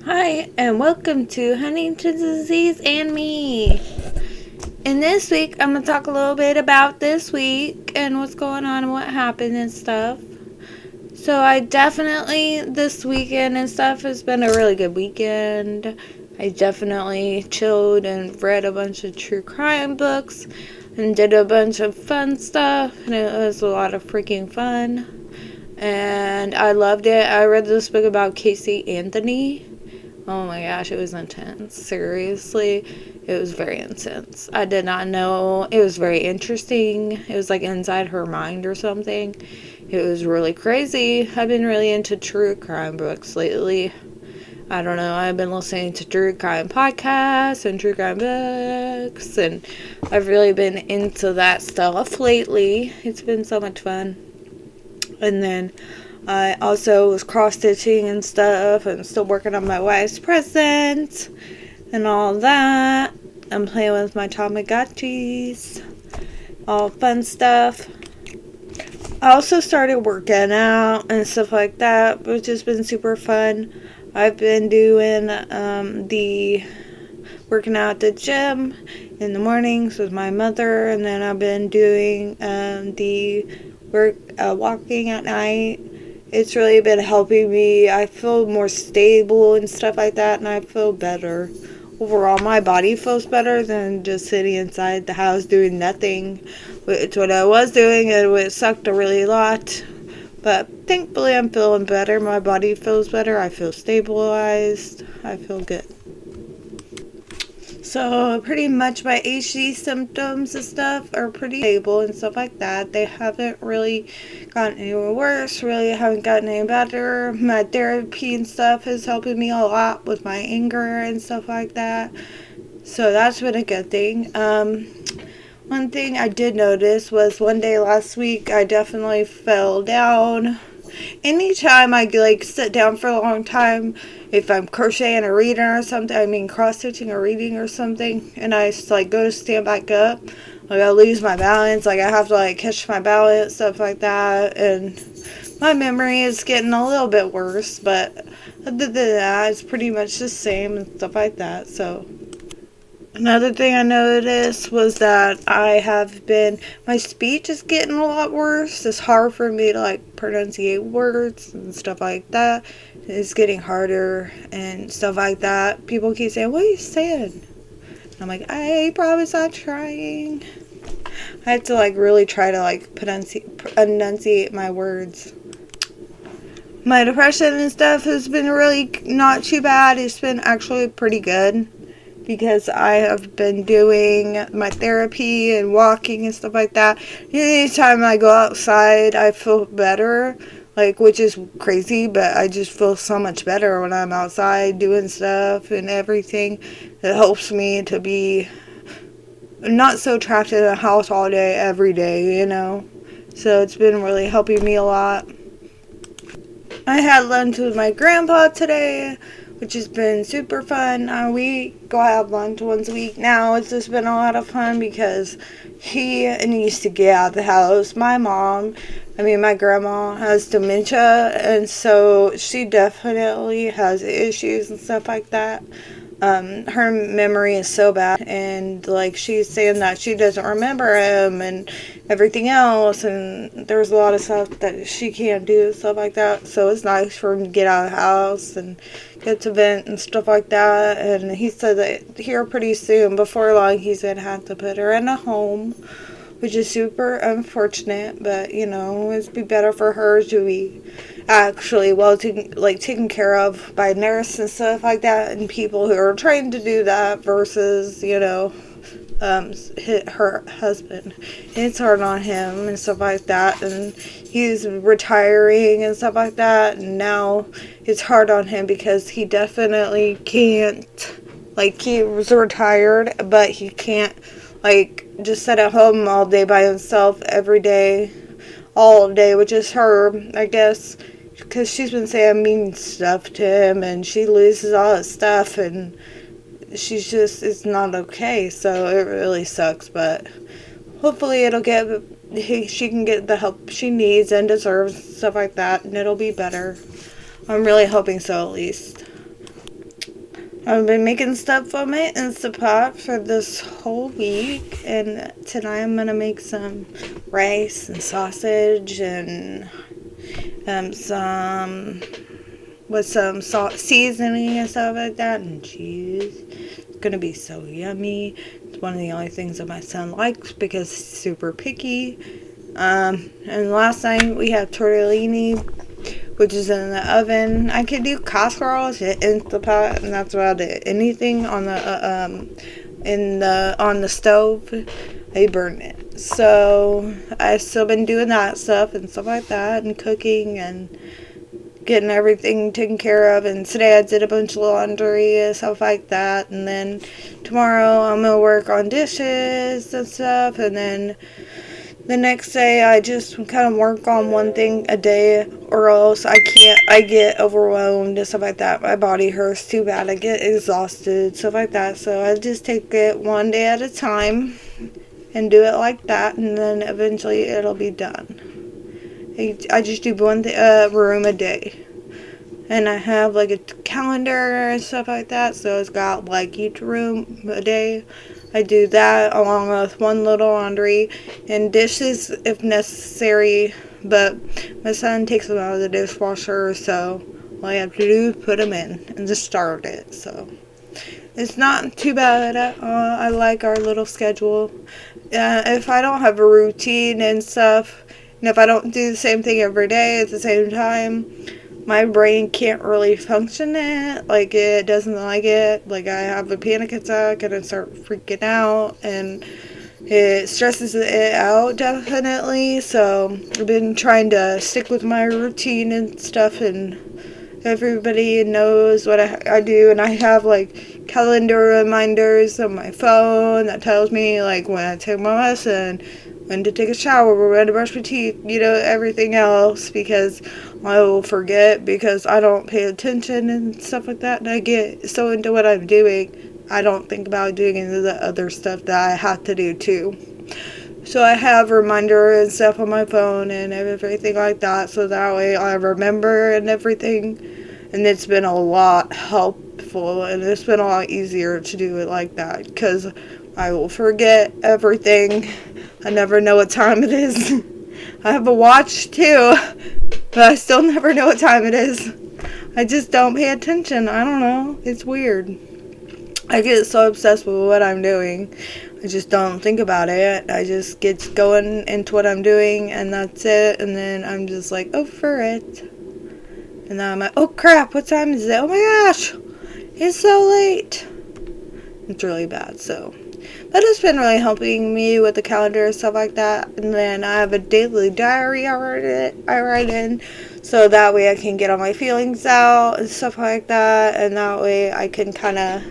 Hi, and welcome to Huntington's Disease and Me. And this week, I'm going to talk a little bit about this week and what's going on and what happened and stuff. So, this weekend and stuff has been a really good weekend. I definitely chilled and read a bunch of true crime books and did a bunch of fun stuff, and it was a lot of freaking fun. And I loved it. I read this book about Casey Anthony. Oh my gosh, it was intense. Seriously, it was very intense. I did not know. It was very interesting. It was like inside her mind or something. It was really crazy. I've been really into true crime books lately. I don't know. I've been listening to true crime podcasts and true crime books, and I've really been into that stuff lately. It's been so much fun. And then I also was cross-stitching and stuff, and still working on my wife's present and all that. I'm playing with my Tamagotchis, all fun stuff. I also started working out and stuff like that, which has been super fun. I've been doing the working out at the gym in the mornings with my mother, and then I've been doing the walking at night. It's really been helping me. I feel more stable and stuff like that, and I feel better. Overall, my body feels better than just sitting inside the house doing nothing, which what I was doing, and it sucked a really lot. But thankfully, I'm feeling better. My body feels better. I feel stabilized. I feel good. So pretty much my HD symptoms and stuff are pretty stable and stuff like that. They haven't really gotten any worse, really haven't gotten any better. My therapy and stuff is helping me a lot with my anger and stuff like that. So that's been a good thing. One thing I did notice was one day last week I definitely fell down. Anytime I sit down for a long time, if I'm crocheting or reading or something, cross-stitching or reading or something, and I go to stand back up, I lose my balance, I have to catch my balance, stuff like that, and my memory is getting a little bit worse, but other than that, it's pretty much the same and stuff like that. So another thing I noticed was that my speech is getting a lot worse. It's hard for me to pronunciate words and stuff like that. It's getting harder and stuff like that. People keep saying, "What are you saying?" And I'm like, "I promise I'm trying." I have to really try to enunciate my words. My depression and stuff has been really not too bad. It's been actually pretty good, because I have been doing my therapy and walking and stuff like that. Anytime I go outside, I feel better, which is crazy, but I just feel so much better when I'm outside doing stuff and everything. It helps me to be not so trapped in a house all day, every day, So it's been really helping me a lot. I had lunch with my grandpa today, which has been super fun. We go have lunch once a week now. It's just been a lot of fun because he needs to get out of the house. My grandma has dementia, and so she definitely has issues and stuff like that. Her memory is so bad, and she's saying that she doesn't remember him and everything else, and there's a lot of stuff that she can't do, stuff like that. So it's nice for him to get out of the house and get to vent and stuff like that. And he said that here pretty soon, before long, he's gonna have to put her in a home, which is super unfortunate, but it'd be better for her to be actually taken care of by a nurse and stuff like that, and people who are trained to do that versus her husband. It's hard on him and stuff like that, and he's retiring and stuff like that, and now it's hard on him because he definitely can't, he was retired, but he can't just sit at home all day by himself every day, all day, which is her, I guess, because she's been saying mean stuff to him, and she loses all his stuff, and it's not okay. So it really sucks, but hopefully she can get the help she needs and deserves, stuff like that, and it'll be better. I'm really hoping so, at least. I've been making stuff on my Instapot for this whole week, and tonight I'm gonna make some rice and sausage and some with some salt seasoning and stuff like that, and cheese. It's gonna be so yummy. It's one of the only things that my son likes because he's super picky. And last night we had tortellini, which is in the oven. I could do casseroles in the pot, and that's about it. Anything on the on the stove, I burn it. So I've still been doing that stuff and stuff like that, and cooking and getting everything taken care of. And today I did a bunch of laundry and stuff like that. And then tomorrow I'm gonna work on dishes and stuff, and then the next day, I just kind of work on one thing a day, or else I get overwhelmed and stuff like that. My body hurts too bad. I get exhausted, stuff like that. So I just take it one day at a time and do it like that, and then eventually it'll be done. I just do one room a day. And I have like a calendar and stuff like that, so it's got like each room a day. I do that along with one little laundry and dishes if necessary, but my son takes them out of the dishwasher, so all I have to do is put them in and just start it. So it's not too bad at all. I like our little schedule. If I don't have a routine and stuff, and if I don't do the same thing every day at the same time, my brain can't really function it. Like, it doesn't like it. Like, I have a panic attack and I start freaking out, and it stresses it out, definitely. So I've been trying to stick with my routine and stuff, and everybody knows what I do. And I have like calendar reminders on my phone that tells me like when I take my lesson, when to take a shower, when to brush my teeth, everything else, because I will forget because I don't pay attention and stuff like that, and I get so into what I'm doing, I don't think about doing any of the other stuff that I have to do too. So I have reminders and stuff on my phone and everything like that, so that way I remember and everything, and it's been a lot helpful, and it's been a lot easier to do it like that, because I will forget everything. I never know what time it is. I have a watch too, but I still never know what time it is. I just don't pay attention. I don't know. It's weird. I get so obsessed with what I'm doing. I just don't think about it. I just get going into what I'm doing, and that's it. And then I'm just like, over it. And then I'm like, oh crap, what time is it? Oh my gosh, it's so late. It's really bad, so. But it's been really helping me with the calendar and stuff like that. And then I have a daily diary I write in, so that way I can get all my feelings out and stuff like that. And that way I can kind of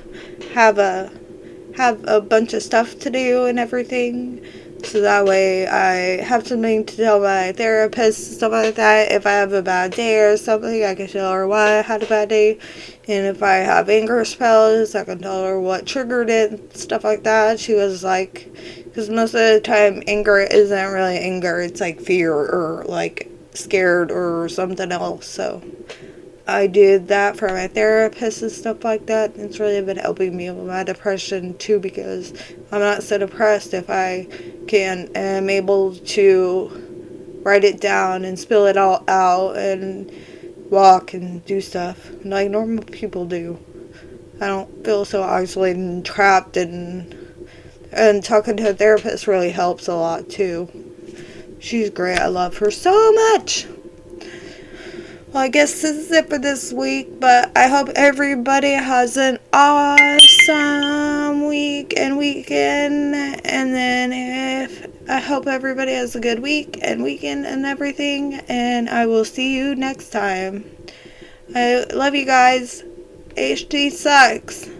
have a bunch of stuff to do and everything. So that way I have something to tell my therapist and stuff like that. If I have a bad day or something, I can tell her why I had a bad day. And if I have anger spells, I can tell her what triggered it and stuff like that. She was like, because most of the time anger isn't really anger. It's like fear or like scared or something else. So I did that for my therapist and stuff like that. It's really been helping me with my depression too, because I'm not so depressed if I am able to write it down and spill it all out and walk and do stuff like normal people do. I don't feel so isolated and trapped, and talking to a therapist really helps a lot too. She's great. I love her so much. Well, I guess this is it for this week, but I hope everybody has an awesome week and weekend, and then I hope everybody has a good week and weekend and everything, and I will see you next time. I love you guys. HD sucks.